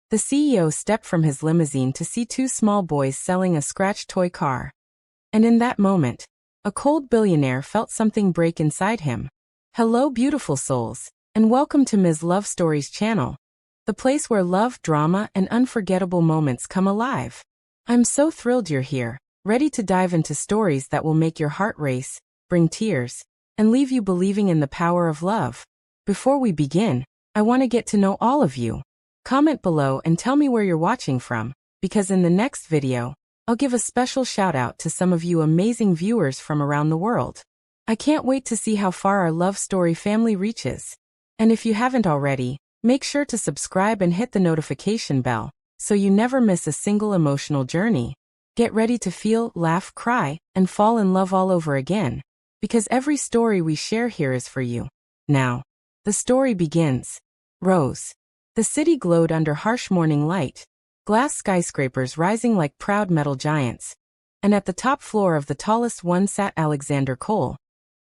The CEO stepped from his limousine to see two small boys selling a scratched toy car. And in that moment, a cold billionaire felt something break inside him. Hello, beautiful souls, and welcome to Ms. Love Stories channel, the place where love, drama, and unforgettable moments come alive. I'm so thrilled you're here, ready to dive into stories that will make your heart race, bring tears, and leave you believing in the power of love. Before we begin, I want to get to know all of you. Comment below and tell me where you're watching from, because in the next video, I'll give a special shout out to some of you amazing viewers from around the world. I can't wait to see how far our love story family reaches. And if you haven't already, make sure to subscribe and hit the notification bell, so you never miss a single emotional journey. Get ready to feel, laugh, cry, and fall in love all over again, because every story we share here is for you. Now, the story begins. Rose. The city glowed under harsh morning light, glass skyscrapers rising like proud metal giants. And at the top floor of the tallest one sat Alexander Cole,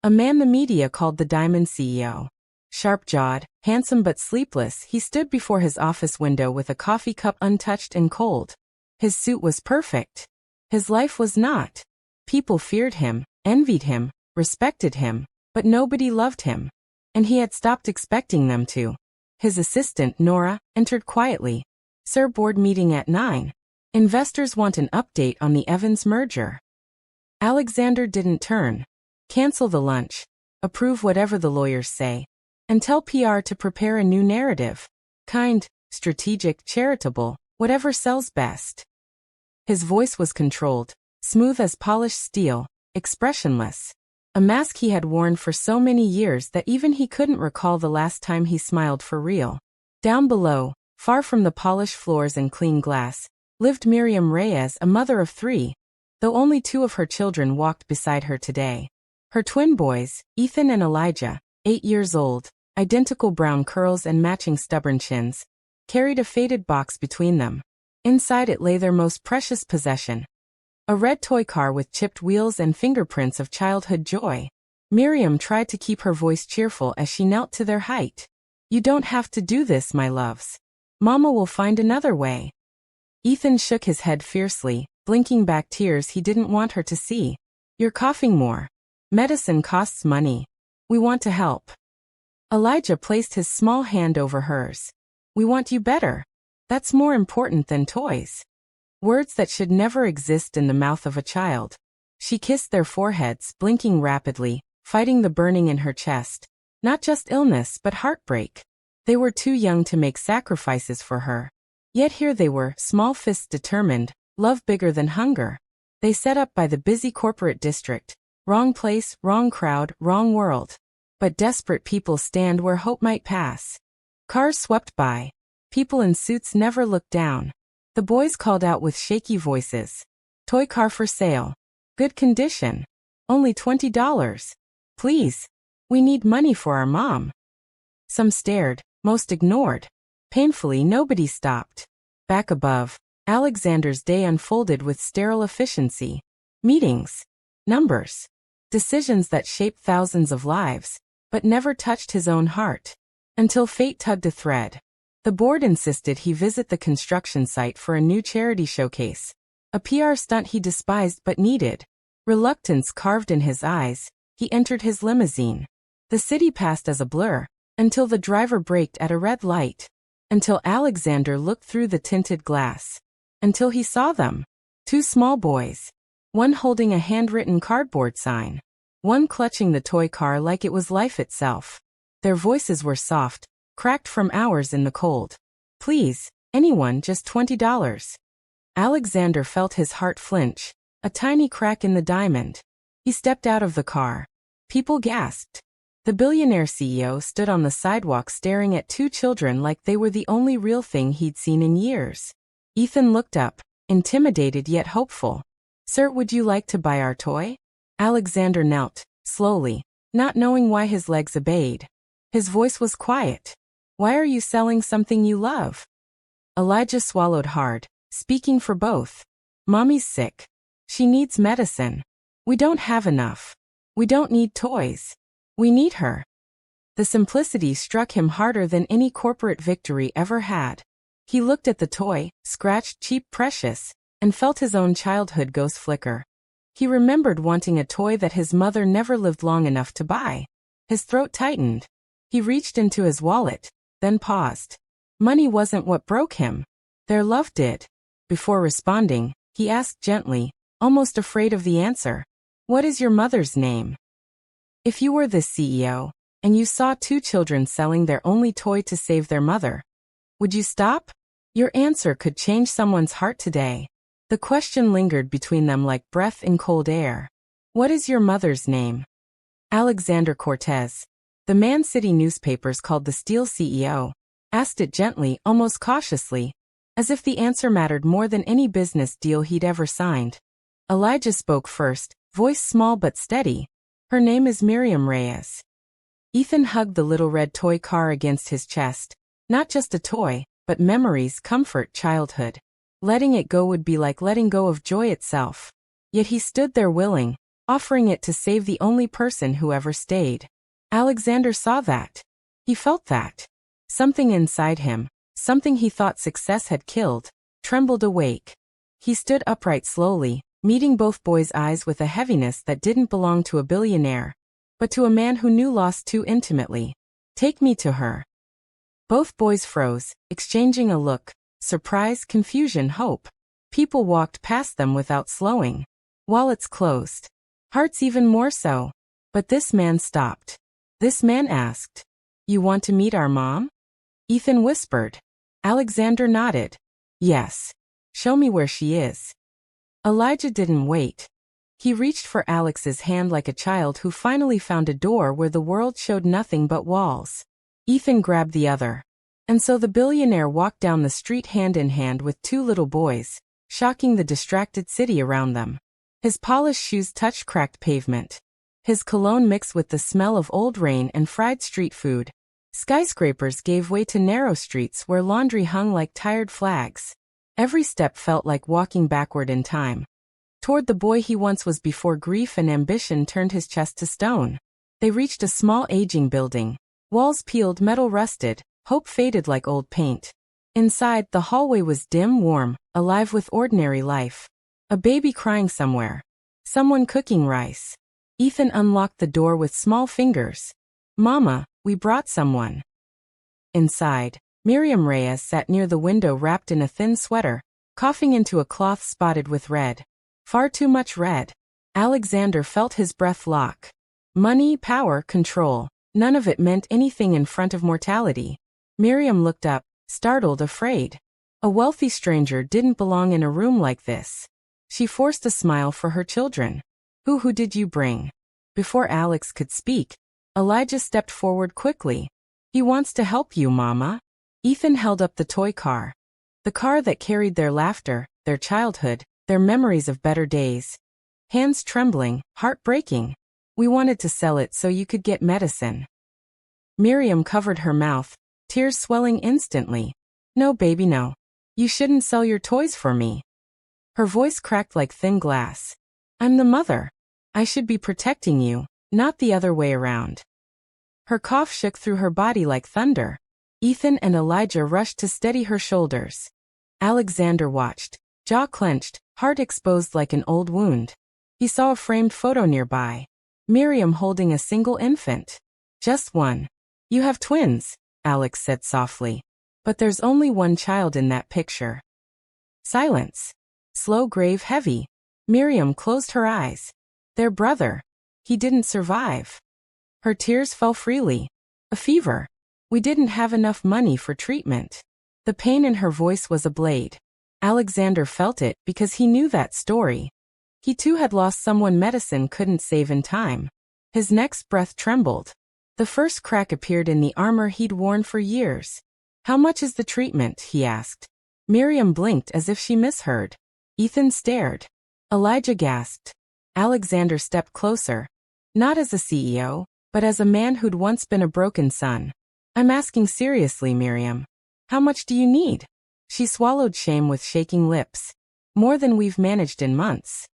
a man the media called the Diamond CEO. Sharp-jawed, handsome but sleepless, he stood before his office window with a coffee cup untouched and cold. His suit was perfect. His life was not. People feared him, envied him, respected him, but nobody loved him. And he had stopped expecting them to. His assistant, Nora, entered quietly. "Sir, board meeting at 9. Investors want an update on the Evans merger." Alexander didn't turn. "Cancel the lunch. Approve whatever the lawyers say. And tell PR to prepare a new narrative. Kind, strategic, charitable, whatever sells best." His voice was controlled, smooth as polished steel, expressionless. A mask he had worn for so many years that even he couldn't recall the last time he smiled for real. Down below, far from the polished floors and clean glass, lived Miriam Reyes, a mother of 3, though only 2 of her children walked beside her today. Her twin boys, Ethan and Elijah, 8 years old, identical brown curls and matching stubborn chins, carried a faded box between them. Inside it lay their most precious possession, a red toy car with chipped wheels and fingerprints of childhood joy. Miriam tried to keep her voice cheerful as she knelt to their height. "You don't have to do this, my loves. Mama will find another way." Ethan shook his head fiercely, blinking back tears he didn't want her to see. "You're coughing more. Medicine costs money. We want to help." Elijah placed his small hand over hers. "We want you better. That's more important than toys." Words that should never exist in the mouth of a child. She kissed their foreheads, blinking rapidly, fighting the burning in her chest. Not just illness but heartbreak. They were too young to make sacrifices for her. Yet here they were, small fists determined, love bigger than hunger. They set up by the busy corporate district. Wrong place, wrong crowd, wrong world. But desperate people stand where hope might pass. Cars swept by. People in suits never looked down. The boys called out with shaky voices. "Toy car for sale. Good condition. Only $20. Please. We need money for our mom." Some stared, most ignored. Painfully, nobody stopped. Back above, Alexander's day unfolded with sterile efficiency. Meetings. Numbers. Decisions that shaped thousands of lives, but never touched his own heart. Until fate tugged a thread. The board insisted he visit the construction site for a new charity showcase. A PR stunt he despised but needed. Reluctance carved in his eyes, he entered his limousine. The city passed as a blur, until the driver braked at a red light. Until Alexander looked through the tinted glass. Until he saw them. 2 small boys. One holding a handwritten cardboard sign. One clutching the toy car like it was life itself. Their voices were soft, cracked from hours in the cold. "Please, anyone, just $20. Alexander felt his heart flinch, a tiny crack in the diamond. He stepped out of the car. People gasped. The billionaire CEO stood on the sidewalk staring at 2 children like they were the only real thing he'd seen in years. Ethan looked up, intimidated yet hopeful. "Sir, would you like to buy our toy?" Alexander knelt, slowly, not knowing why his legs obeyed. His voice was quiet. "Why are you selling something you love?" Elijah swallowed hard, speaking for both. "Mommy's sick. She needs medicine. We don't have enough. We don't need toys. We need her." The simplicity struck him harder than any corporate victory ever had. He looked at the toy, scratched, cheap, precious, and felt his own childhood ghost flicker. He remembered wanting a toy that his mother never lived long enough to buy. His throat tightened. He reached into his wallet, then paused. Money wasn't what broke him. Their love did. Before responding, he asked gently, almost afraid of the answer, "What is your mother's name?" If you were the CEO, and you saw two children selling their only toy to save their mother, would you stop? Your answer could change someone's heart today. The question lingered between them like breath in cold air. What is your mother's name? Alexander Cortez. The Man City newspapers called the Steel CEO, asked it gently, almost cautiously, as if the answer mattered more than any business deal he'd ever signed. Elijah spoke first, voice small but steady. Her name is Miriam Reyes. Ethan hugged the little red toy car against his chest. Not just a toy, but memories, comfort, childhood. Letting it go would be like letting go of joy itself. Yet he stood there willing, offering it to save the only person who ever stayed. Alexander saw that. He felt that. Something inside him, something he thought success had killed, trembled awake. He stood upright slowly, meeting both boys' eyes with a heaviness that didn't belong to a billionaire, but to a man who knew loss too intimately. Take me to her. Both boys froze, exchanging a look, surprise, confusion, hope. People walked past them without slowing. Wallets closed. Hearts even more so. But this man stopped. This man asked, "You want to meet our mom?" Ethan whispered. Alexander nodded. "Yes. Show me where she is." Elijah didn't wait. He reached for Alex's hand like a child who finally found a door where the world showed nothing but walls. Ethan grabbed the other. And so the billionaire walked down the street hand in hand with two little boys, shocking the distracted city around them. His polished shoes touched cracked pavement. His cologne mixed with the smell of old rain and fried street food. Skyscrapers gave way to narrow streets where laundry hung like tired flags. Every step felt like walking backward in time. Toward the boy he once was before grief and ambition turned his chest to stone. They reached a small aging building. Walls peeled, metal rusted, hope faded like old paint. Inside, the hallway was dim, warm, alive with ordinary life. A baby crying somewhere. Someone cooking rice. Ethan unlocked the door with small fingers. "Mama, we brought someone." Inside, Miriam Reyes sat near the window wrapped in a thin sweater, coughing into a cloth spotted with red. Far too much red. Alexander felt his breath lock. Money, power, control. None of it meant anything in front of mortality. Miriam looked up, startled, afraid. A wealthy stranger didn't belong in a room like this. She forced a smile for her children. Who did you bring?" Before Alex could speak, Elijah stepped forward quickly. "He wants to help you, Mama." Ethan held up the toy car. The car that carried their laughter, their childhood, their memories of better days. Hands trembling, heart breaking. "We wanted to sell it so you could get medicine." Miriam covered her mouth, tears swelling instantly. "No, baby, no. You shouldn't sell your toys for me." Her voice cracked like thin glass. "I'm the mother. I should be protecting you, not the other way around." Her cough shook through her body like thunder. Ethan and Elijah rushed to steady her shoulders. Alexander watched, jaw clenched, heart exposed like an old wound. He saw a framed photo nearby. Miriam holding a single infant. "Just one." "You have twins," Alex said softly. "But there's only one child in that picture." Silence. Slow, grave, heavy. Miriam closed her eyes. Their brother. He didn't survive. Her tears fell freely. "A fever. We didn't have enough money for treatment." The pain in her voice was a blade. Alexander felt it because he knew that story. He too had lost someone medicine couldn't save in time. His next breath trembled. The first crack appeared in the armor he'd worn for years. "How much is the treatment?" he asked. Miriam blinked as if she misheard. Ethan stared. Elijah gasped. Alexander stepped closer. Not as a CEO, but as a man who'd once been a broken son. "I'm asking seriously, Miriam. How much do you need?" She swallowed shame with shaking lips. "More than we've managed in months."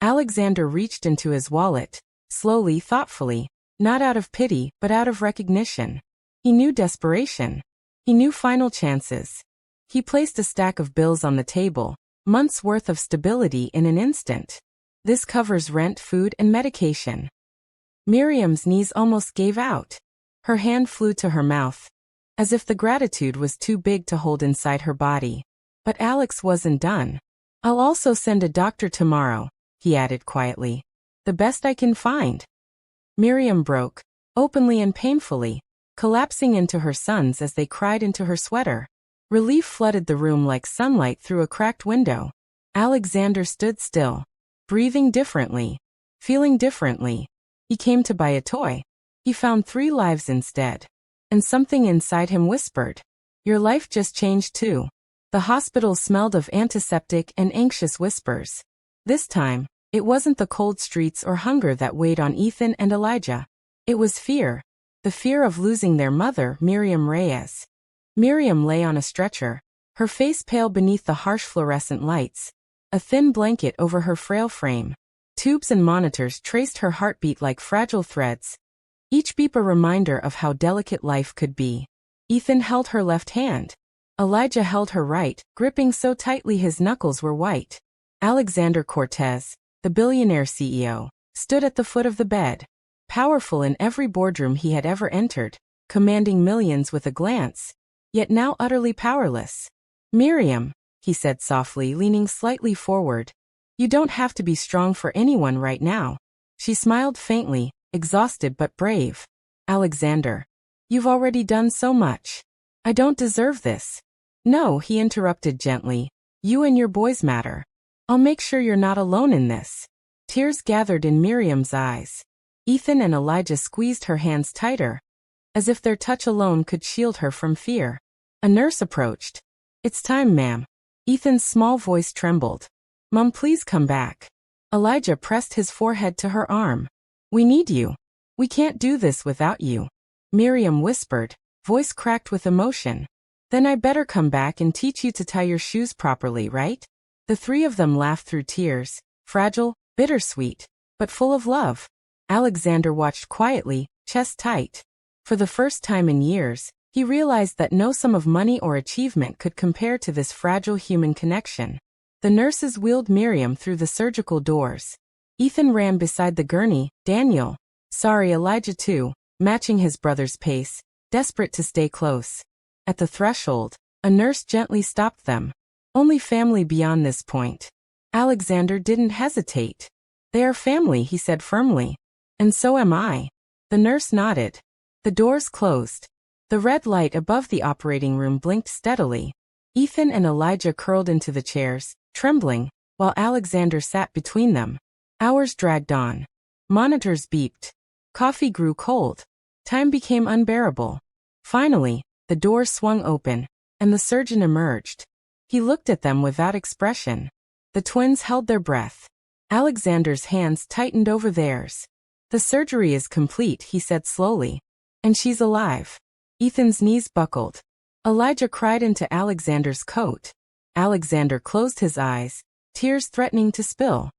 Alexander reached into his wallet, slowly, thoughtfully, not out of pity, but out of recognition. He knew desperation. He knew final chances. He placed a stack of bills on the table, months' worth of stability in an instant. This covers rent, food, and medication. Miriam's knees almost gave out. Her hand flew to her mouth, as if the gratitude was too big to hold inside her body. But Alex wasn't done. I'll also send a doctor tomorrow, he added quietly. The best I can find. Miriam broke, openly and painfully, collapsing into her sons as they cried into her sweater. Relief flooded the room like sunlight through a cracked window. Alexander stood still, breathing differently, feeling differently. He came to buy a toy. He found 3 lives instead. And something inside him whispered, "Your life just changed too." The hospital smelled of antiseptic and anxious whispers. This time, it wasn't the cold streets or hunger that weighed on Ethan and Elijah. It was fear. The fear of losing their mother, Miriam Reyes. Miriam lay on a stretcher, her face pale beneath the harsh fluorescent lights, a thin blanket over her frail frame. Tubes and monitors traced her heartbeat like fragile threads, each beep a reminder of how delicate life could be. Ethan held her left hand. Elijah held her right, gripping so tightly his knuckles were white. Alexander Cortez, the billionaire CEO, stood at the foot of the bed, powerful in every boardroom he had ever entered, commanding millions with a glance, yet now utterly powerless. "Miriam," he said softly, leaning slightly forward, "you don't have to be strong for anyone right now." She smiled faintly, exhausted but brave. "Alexander, you've already done so much. I don't deserve this." "No," he interrupted gently. "You and your boys matter. I'll make sure you're not alone in this." Tears gathered in Miriam's eyes. Ethan and Elijah squeezed her hands tighter, as if their touch alone could shield her from fear. A nurse approached. "It's time, ma'am." Ethan's small voice trembled. "Mom, please come back." Elijah pressed his forehead to her arm. "We need you. We can't do this without you." Miriam whispered, voice cracked with emotion. "Then I better come back and teach you to tie your shoes properly, right?" The 3 of them laughed through tears, fragile, bittersweet, but full of love. Alexander watched quietly, chest tight. For the first time in years, he realized that no sum of money or achievement could compare to this fragile human connection. The nurses wheeled Miriam through the surgical doors. Ethan ran beside the gurney, Daniel, sorry, Elijah too, matching his brother's pace, desperate to stay close. At the threshold, a nurse gently stopped them. "Only family beyond this point." Alexander didn't hesitate. "They are family," he said firmly. "And so am I." The nurse nodded. The doors closed. The red light above the operating room blinked steadily. Ethan and Elijah curled into the chairs, trembling, while Alexander sat between them. Hours dragged on. Monitors beeped. Coffee grew cold. Time became unbearable. Finally, the door swung open, and the surgeon emerged. He looked at them without expression. The twins held their breath. Alexander's hands tightened over theirs. "The surgery is complete," he said slowly. "And she's alive." Ethan's knees buckled. Elijah cried into Alexander's coat. Alexander closed his eyes, tears threatening to spill.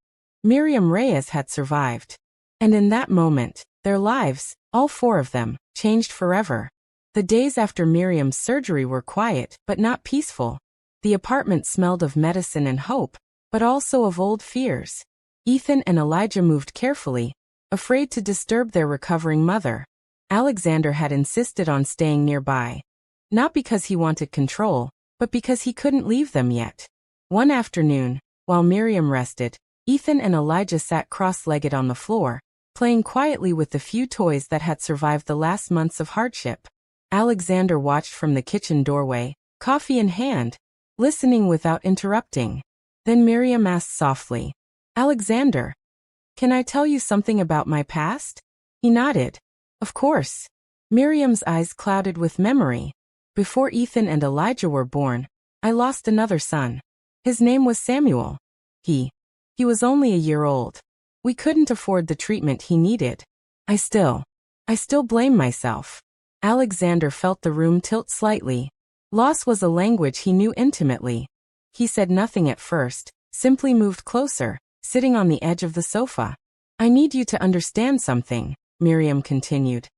Miriam Reyes had survived. And in that moment, their lives, all 4 of them, changed forever. The days after Miriam's surgery were quiet, but not peaceful. The apartment smelled of medicine and hope, but also of old fears. Ethan and Elijah moved carefully, afraid to disturb their recovering mother. Alexander had insisted on staying nearby. Not because he wanted control, but because he couldn't leave them yet. One afternoon, while Miriam rested, Ethan and Elijah sat cross-legged on the floor, playing quietly with the few toys that had survived the last months of hardship. Alexander watched from the kitchen doorway, coffee in hand, listening without interrupting. Then Miriam asked softly, "Alexander, can I tell you something about my past?" He nodded. "Of course." Miriam's eyes clouded with memory. "Before Ethan and Elijah were born, I lost another son. His name was Samuel. He was only a year old. We couldn't afford the treatment he needed. I still blame myself." Alexander felt the room tilt slightly. Loss was a language he knew intimately. He said nothing at first, simply moved closer, sitting on the edge of the sofa. "I need you to understand something," Miriam continued.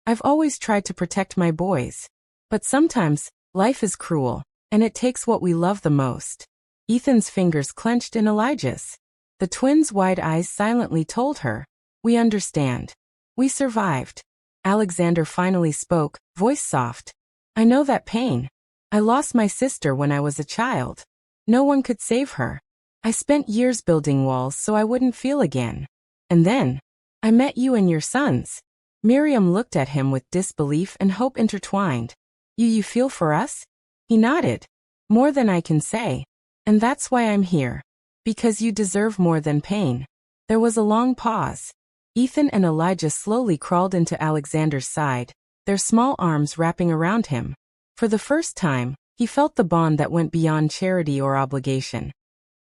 "I've always tried to protect my boys. But sometimes, life is cruel, And it takes what we love the most. Ethan's fingers clenched in Elijah's. The twins' wide eyes silently told her, "We understand. We survived." Alexander finally spoke, voice soft. "I know that pain. I lost my sister when I was a child. No one could save her. I spent years building walls so I wouldn't feel again. And then, I met you and your sons." Miriam looked at him with disbelief and hope intertwined. You feel for us?" He nodded. "More than I can say. And that's why I'm here. Because you deserve more than pain." There was a long pause. Ethan and Elijah slowly crawled into Alexander's side, their small arms wrapping around him. For the first time, he felt the bond that went beyond charity or obligation.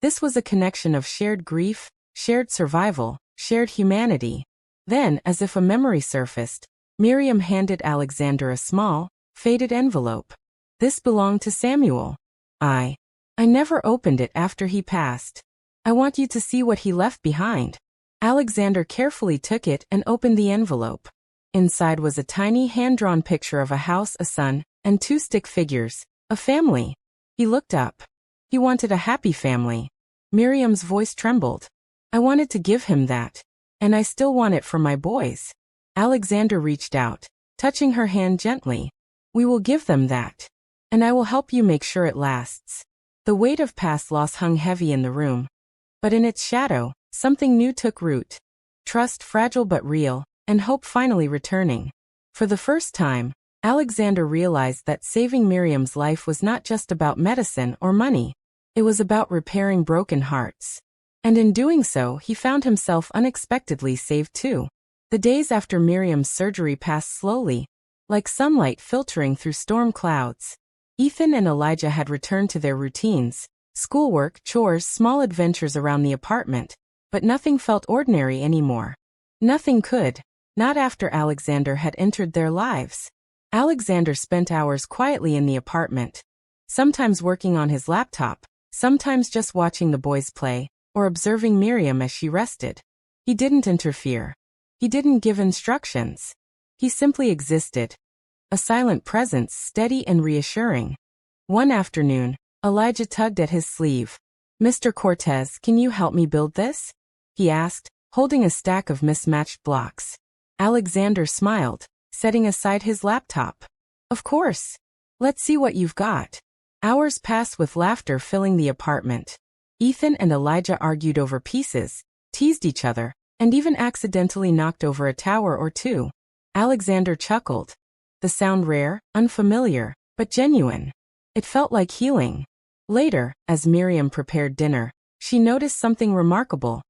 This was a connection of shared grief, shared survival, shared humanity. Then, as if a memory surfaced, Miriam handed Alexander a small, faded envelope. "This belonged to Samuel. I never opened it after he passed. I want you to see what he left behind." Alexander carefully took it and opened the envelope. Inside was a tiny hand-drawn picture of a house, a son, and two stick figures, a family. He looked up. He wanted a happy family. Miriam's voice trembled. "I wanted to give him that. And I still want it for my boys." Alexander reached out, touching her hand gently. "We will give them that. And I will help you make sure it lasts." The weight of past loss hung heavy in the room. But in its shadow, something new took root. Trust, fragile but real, and hope finally returning. For the first time, Alexander realized that saving Miriam's life was not just about medicine or money. It was about repairing broken hearts. And in doing so, he found himself unexpectedly saved too. The days after Miriam's surgery passed slowly, like sunlight filtering through storm clouds. Ethan and Elijah had returned to their routines, schoolwork, chores, small adventures around the apartment, but nothing felt ordinary anymore. Nothing could, not after Alexander had entered their lives. Alexander spent hours quietly in the apartment, sometimes working on his laptop, sometimes just watching the boys play, or observing Miriam as she rested. He didn't interfere. He didn't give instructions. He simply existed. A silent presence, steady and reassuring. One afternoon, Elijah tugged at his sleeve. "Mr. Cortez, can you help me build this?" he asked, holding a stack of mismatched blocks. Alexander smiled, setting aside his laptop. "Of course. Let's see what you've got." Hours passed with laughter filling the apartment. Ethan and Elijah argued over pieces, teased each other, and even accidentally knocked over a tower or two. Alexander chuckled. The sound rare, unfamiliar, but genuine. It felt like healing. Later, as Miriam prepared dinner, she noticed something remarkable.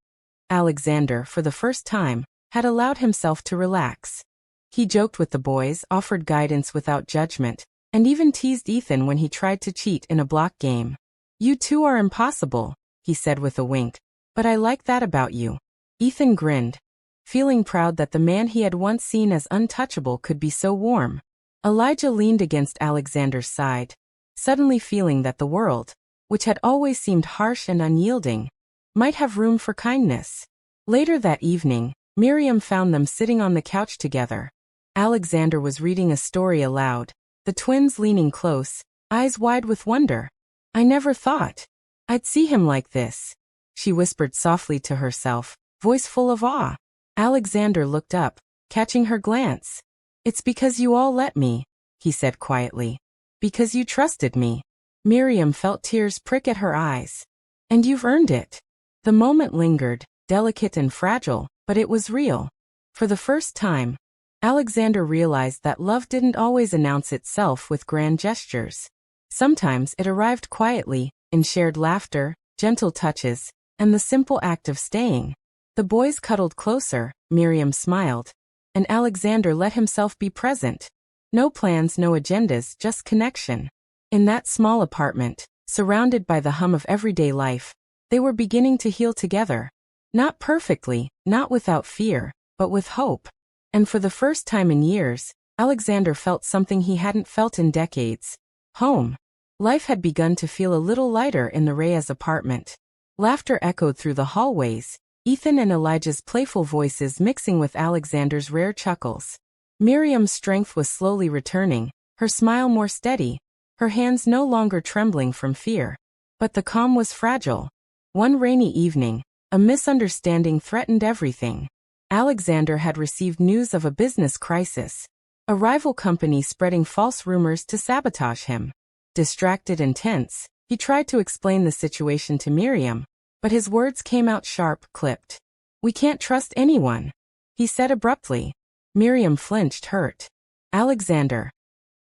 Alexander, for the first time, had allowed himself to relax. He joked with the boys, offered guidance without judgment, and even teased Ethan when he tried to cheat in a block game. "You two are impossible," he said with a wink. "But I like that about you." Ethan grinned, feeling proud that the man he had once seen as untouchable could be so warm. Elijah leaned against Alexander's side, suddenly feeling that the world, which had always seemed harsh and unyielding, might have room for kindness. Later that evening, Miriam found them sitting on the couch together. Alexander was reading a story aloud, the twins leaning close, eyes wide with wonder. "I never thought I'd see him like this," she whispered softly to herself, voice full of awe. Alexander looked up, catching her glance. "It's because you all let me," he said quietly. "Because you trusted me." Miriam felt tears prick at her eyes. "And you've earned it." The moment lingered, delicate and fragile, but it was real. For the first time, Alexander realized that love didn't always announce itself with grand gestures. Sometimes it arrived quietly, in shared laughter, gentle touches, and the simple act of staying. The boys cuddled closer, Miriam smiled, and Alexander let himself be present. No plans, no agendas, just connection. In that small apartment, surrounded by the hum of everyday life, they were beginning to heal together. Not perfectly, not without fear, but with hope. And for the first time in years, Alexander felt something he hadn't felt in decades. Home. Life had begun to feel a little lighter in the Reyes apartment. Laughter echoed through the hallways, Ethan and Elijah's playful voices mixing with Alexander's rare chuckles. Miriam's strength was slowly returning, her smile more steady. her hands no longer trembling from fear. But the calm was fragile. One rainy evening, a misunderstanding threatened everything. Alexander had received news of a business crisis. A rival company spreading false rumors to sabotage him. Distracted and tense, he tried to explain the situation to Miriam, but his words came out sharp, clipped. "We can't trust anyone," he said abruptly. Miriam flinched, hurt. "Alexander.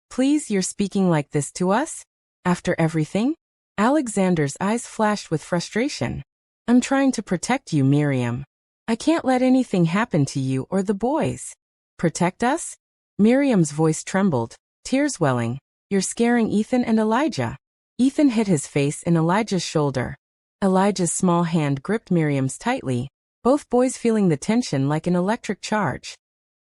Please, you're speaking like this to us? After everything?" Alexander's eyes flashed with frustration. "I'm trying to protect you, Miriam. I can't let anything happen to you or the boys." "Protect us?" Miriam's voice trembled, tears welling. "You're scaring Ethan and Elijah." Ethan hid his face in Elijah's shoulder. Elijah's small hand gripped Miriam's tightly, both boys feeling the tension like an electric charge.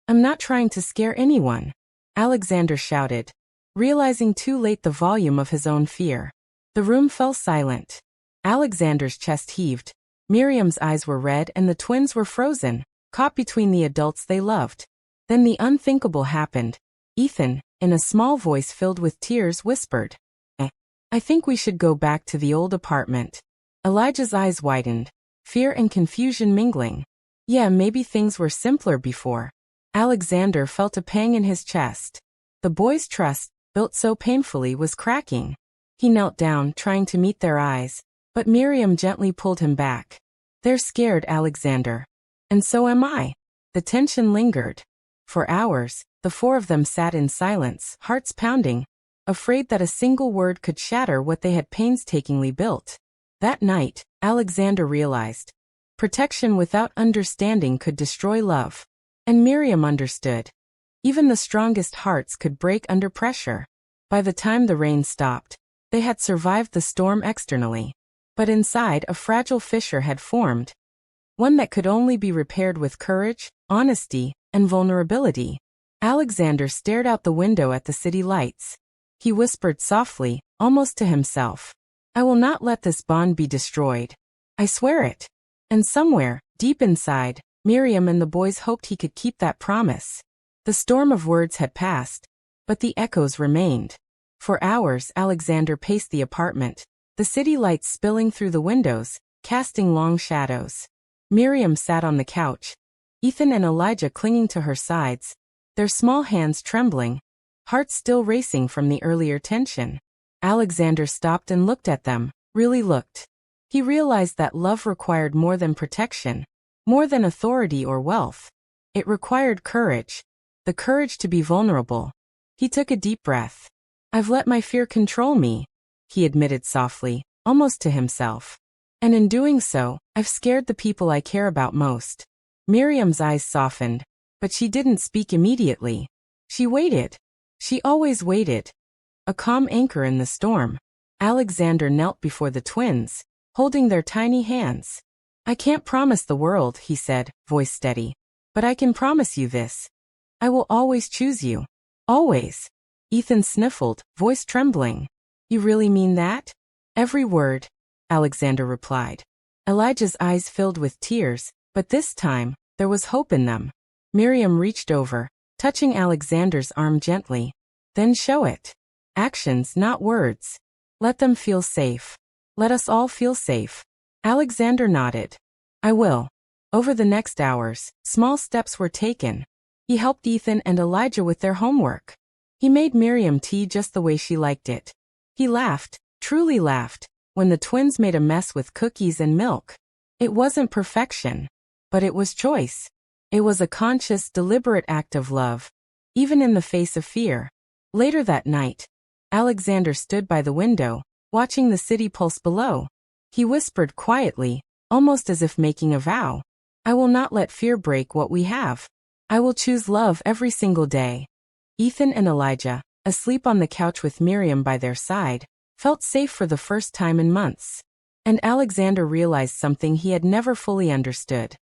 "I'm not trying to scare anyone," Alexander shouted, realizing too late the volume of his own fear. The room fell silent. Alexander's chest heaved. Miriam's eyes were red and the twins were frozen, caught between the adults they loved. Then the unthinkable happened. Ethan, in a small voice filled with tears, whispered, "I think we should go back to the old apartment." Elijah's eyes widened, fear and confusion mingling. Yeah, maybe things were simpler before. Alexander felt a pang in his chest. The boys' trust, built so painfully, was cracking. He knelt down, trying to meet their eyes, but Miriam gently pulled him back. "They're scared, Alexander. And so am I." The tension lingered. For hours, the four of them sat in silence, hearts pounding, afraid that a single word could shatter what they had painstakingly built. That night, Alexander realized, protection without understanding could destroy love. And Miriam understood. Even the strongest hearts could break under pressure. By the time the rain stopped, they had survived the storm externally. But inside, a fragile fissure had formed. One that could only be repaired with courage, honesty, and vulnerability. Alexander stared out the window at the city lights. He whispered softly, almost to himself, "I will not let this bond be destroyed. I swear it." And somewhere, deep inside, Miriam and the boys hoped he could keep that promise. The storm of words had passed, but the echoes remained. For hours, Alexander paced the apartment, the city lights spilling through the windows, casting long shadows. Miriam sat on the couch, Ethan and Elijah clinging to her sides, their small hands trembling, hearts still racing from the earlier tension. Alexander stopped and looked at them, really looked. He realized that love required more than protection, more than authority or wealth. It required courage, the courage to be vulnerable. He took a deep breath. "I've let my fear control me," he admitted softly, almost to himself. "And in doing so, I've scared the people I care about most." Miriam's eyes softened, but she didn't speak immediately. She waited. She always waited. A calm anchor in the storm. Alexander knelt before the twins, holding their tiny hands. "I can't promise the world," he said, voice steady. "But I can promise you this. I will always choose you. Always." Ethan sniffled, voice trembling. "You really mean that?" "Every word," Alexander replied. Elijah's eyes filled with tears, but this time, there was hope in them. Miriam reached over, touching Alexander's arm gently. "Then show it. Actions, not words. Let them feel safe. Let us all feel safe." Alexander nodded. "I will." Over the next hours, small steps were taken. He helped Ethan and Elijah with their homework. He made Miriam tea just the way she liked it. He laughed, truly laughed, when the twins made a mess with cookies and milk. It wasn't perfection, but it was choice. It was a conscious, deliberate act of love, even in the face of fear. Later that night, Alexander stood by the window, watching the city pulse below. He whispered quietly, almost as if making a vow. "I will not let fear break what we have. I will choose love every single day." Ethan and Elijah, asleep on the couch with Miriam by their side, felt safe for the first time in months. And Alexander realized something he had never fully understood.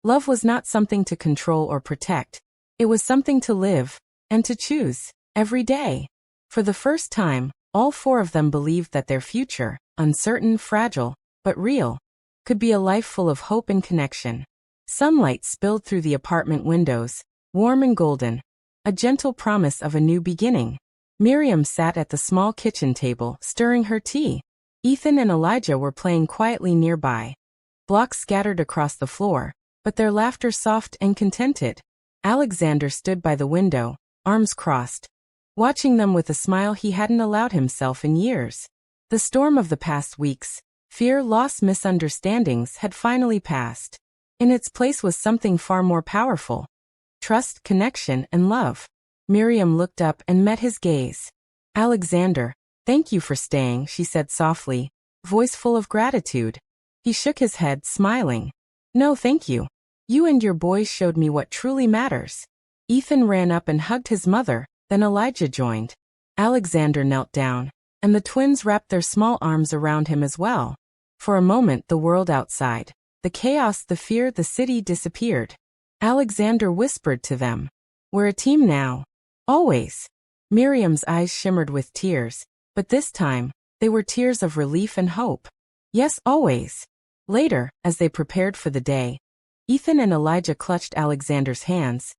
Love was not something to control or protect. It was something to live, and to choose, every day. For the first time, all four of them believed that their future, uncertain, fragile, but real, could be a life full of hope and connection. Sunlight spilled through the apartment windows, warm and golden, a gentle promise of a new beginning. Miriam sat at the small kitchen table, stirring her tea. Ethan and Elijah were playing quietly nearby. Blocks scattered across the floor, but their laughter soft and contented. Alexander stood by the window, arms crossed, watching them with a smile he hadn't allowed himself in years. The storm of the past weeks, fear, loss, misunderstandings, had finally passed. In its place was something far more powerful: trust, connection, and love. Miriam looked up and met his gaze. "Alexander, thank you for staying," she said softly, voice full of gratitude. He shook his head, smiling. "No, thank you. You and your boys showed me what truly matters." Ethan ran up and hugged his mother, then Elijah joined. Alexander knelt down, and the twins wrapped their small arms around him as well. For a moment the world outside, the chaos, the fear, the city disappeared. Alexander whispered to them, "We're a team now. Always." Miriam's eyes shimmered with tears, but this time, they were tears of relief and hope. "Yes, always." Later, as they prepared for the day, Ethan and Elijah clutched Alexander's hands,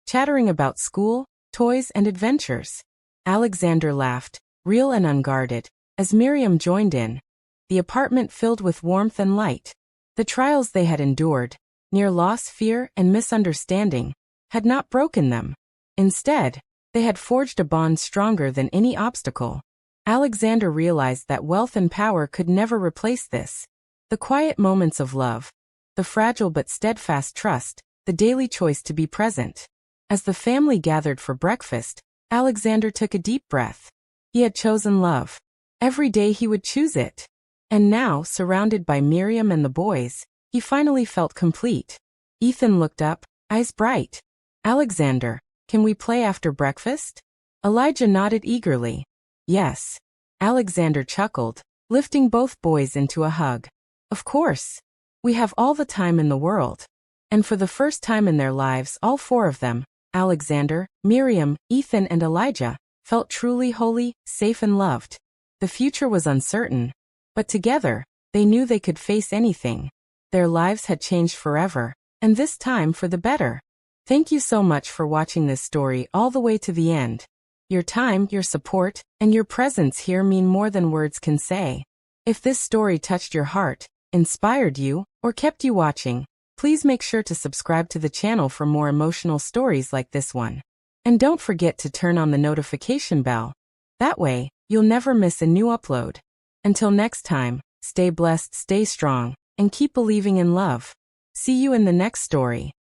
chattering about school, toys, and adventures. Alexander laughed, real and unguarded, as Miriam joined in. The apartment filled with warmth and light. The trials they had endured, near loss, fear, and misunderstanding, had not broken them. Instead, they had forged a bond stronger than any obstacle. Alexander realized that wealth and power could never replace this. The quiet moments of love, the fragile but steadfast trust, the daily choice to be present. As the family gathered for breakfast, Alexander took a deep breath. He had chosen love. Every day he would choose it. And now, surrounded by Miriam and the boys, he finally felt complete. Ethan looked up, eyes bright. "Alexander, can we play after breakfast?" Elijah nodded eagerly. "Yes." Alexander chuckled, lifting both boys into a hug. "Of course. We have all the time in the world." And for the first time in their lives, all four of them, Alexander, Miriam, Ethan, and Elijah, felt truly holy, safe, and loved. The future was uncertain, but together, they knew they could face anything. Their lives had changed forever, and this time for the better. Thank you so much for watching this story all the way to the end. Your time, your support, and your presence here mean more than words can say. If this story touched your heart, inspired you, or kept you watching, please make sure to subscribe to the channel for more emotional stories like this one. And don't forget to turn on the notification bell. That way, you'll never miss a new upload. Until next time, stay blessed, stay strong, and keep believing in love. See you in the next story.